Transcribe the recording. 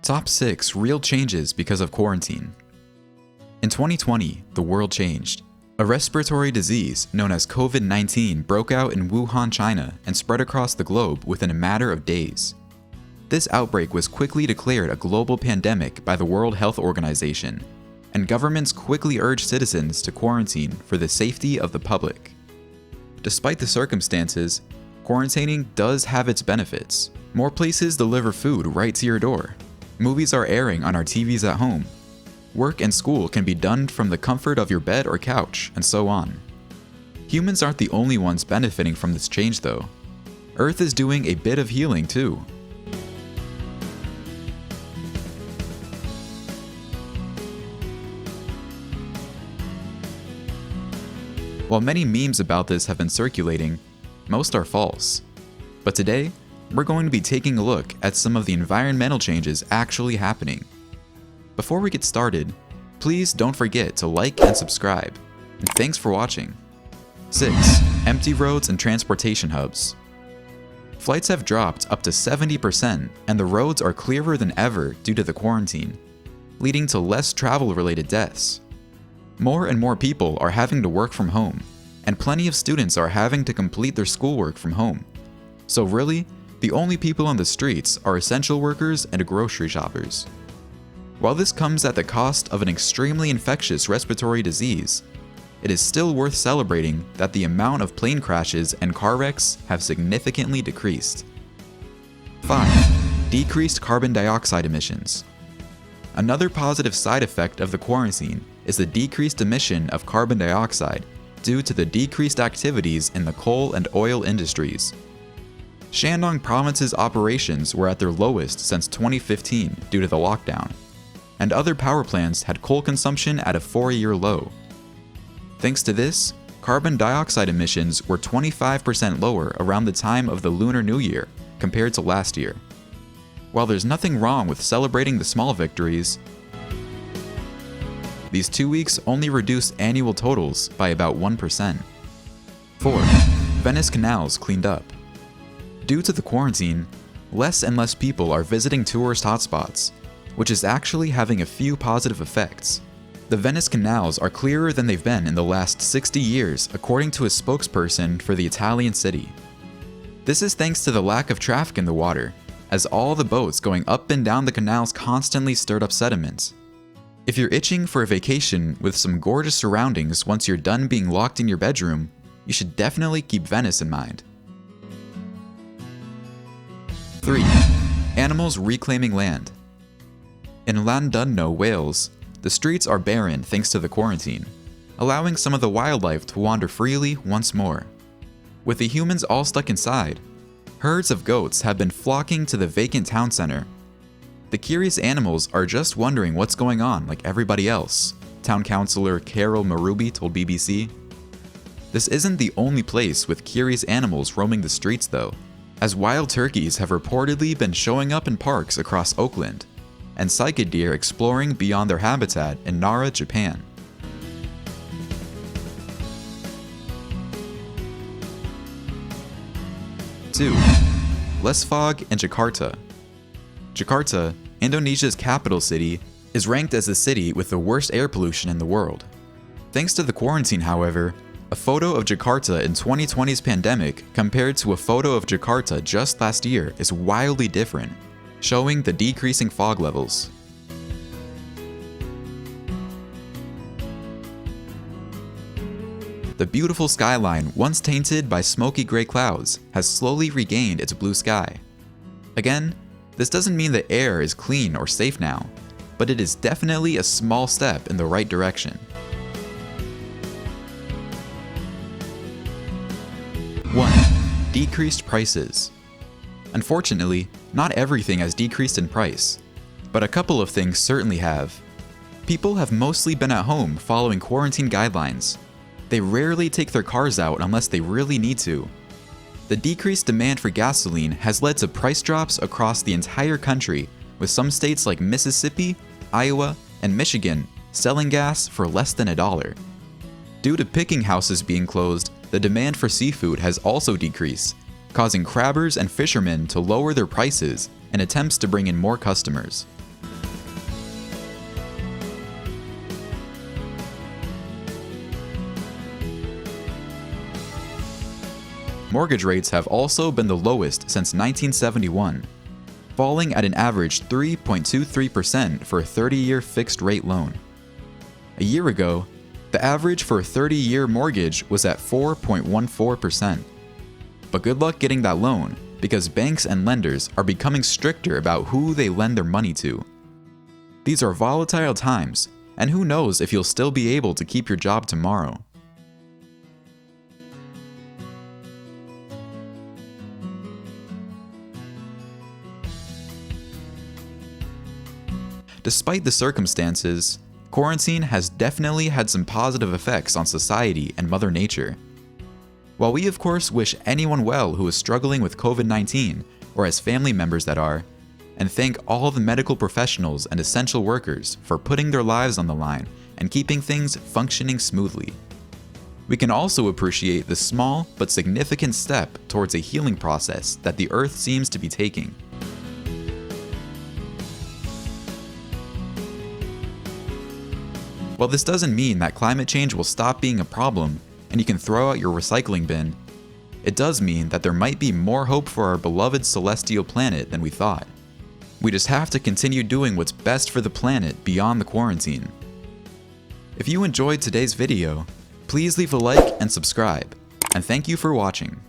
Top 6 Real Changes Because of Quarantine. In 2020, the world changed. A respiratory disease known as COVID-19 broke out in Wuhan, China, and spread across the globe within a matter of days. This outbreak was quickly declared a global pandemic by the World Health Organization, and governments quickly urged citizens to quarantine for the safety of the public. Despite the circumstances, quarantining does have its benefits. More places deliver food right to your door. Movies are airing on our TVs at home. Work and school can be done from the comfort of your bed or couch, and so on. Humans aren't the only ones benefiting from this change though. Earth is doing a bit of healing too. While many memes about this have been circulating, most are false. But today, we're going to be taking a look at some of the environmental changes actually happening. Before we get started, please don't forget to like and subscribe. And thanks for watching. 6. Empty roads and transportation hubs. Flights have dropped up to 70%, and the roads are clearer than ever due to the quarantine, leading to less travel-related deaths. More and more people are having to work from home, and plenty of students are having to complete their schoolwork from home. So really, the only people on the streets are essential workers and grocery shoppers. While this comes at the cost of an extremely infectious respiratory disease, it is still worth celebrating that the amount of plane crashes and car wrecks have significantly decreased. 5. Decreased carbon dioxide emissions. Another positive side effect of the quarantine is the decreased emission of carbon dioxide due to the decreased activities in the coal and oil industries. Shandong Province's operations were at their lowest since 2015 due to the lockdown, and other power plants had coal consumption at a 4-year low. Thanks to this, carbon dioxide emissions were 25% lower around the time of the Lunar New Year compared to last year. While there's nothing wrong with celebrating the small victories, these 2 weeks only reduced annual totals by about 1%. 4. Venice Canals cleaned up. Due to the quarantine, less and less people are visiting tourist hotspots, which is actually having a few positive effects. The Venice Canals are clearer than they've been in the last 60 years, according to a spokesperson for the Italian city. This is thanks to the lack of traffic in the water, as all the boats going up and down the canals constantly stirred up sediment. If you're itching for a vacation with some gorgeous surroundings once you're done being locked in your bedroom, you should definitely keep Venice in mind. 3. Animals reclaiming land. In Llandudno, Wales, the streets are barren thanks to the quarantine, allowing some of the wildlife to wander freely once more. With the humans all stuck inside, herds of goats have been flocking to the vacant town center. The curious animals are just wondering what's going on like everybody else, Town Councillor Carol Marubi told BBC. This isn't the only place with curious animals roaming the streets though, as wild turkeys have reportedly been showing up in parks across Oakland, and cycad deer exploring beyond their habitat in Nara, Japan. Two. Less fog in Jakarta. Jakarta, Indonesia's capital city, is ranked as the city with the worst air pollution in the world. Thanks to the quarantine, however, a photo of Jakarta in 2020's pandemic compared to a photo of Jakarta just last year is wildly different, showing the decreasing fog levels. The beautiful skyline, once tainted by smoky gray clouds, has slowly regained its blue sky. Again, this doesn't mean the air is clean or safe now, but it is definitely a small step in the right direction. 1. Decreased prices. Unfortunately, not everything has decreased in price, but a couple of things certainly have. People have mostly been at home following quarantine guidelines. They rarely take their cars out unless they really need to. The decreased demand for gasoline has led to price drops across the entire country, with some states like Mississippi, Iowa, and Michigan selling gas for less than $1. Due to picking houses being closed, the demand for seafood has also decreased, causing crabbers and fishermen to lower their prices in attempts to bring in more customers. Mortgage rates have also been the lowest since 1971, falling at an average 3.23% for a 30-year fixed-rate loan. A year ago, the average for a 30-year mortgage was at 4.14%. But good luck getting that loan, because banks and lenders are becoming stricter about who they lend their money to. These are volatile times, and who knows if you'll still be able to keep your job tomorrow. Despite the circumstances, quarantine has definitely had some positive effects on society and Mother Nature. While we of course wish anyone well who is struggling with COVID-19 or has family members that are, and thank all the medical professionals and essential workers for putting their lives on the line and keeping things functioning smoothly, we can also appreciate the small but significant step towards a healing process that the Earth seems to be taking. While this doesn't mean that climate change will stop being a problem and you can throw out your recycling bin, it does mean that there might be more hope for our beloved celestial planet than we thought. We just have to continue doing what's best for the planet beyond the quarantine. If you enjoyed today's video, please leave a like and subscribe, and thank you for watching.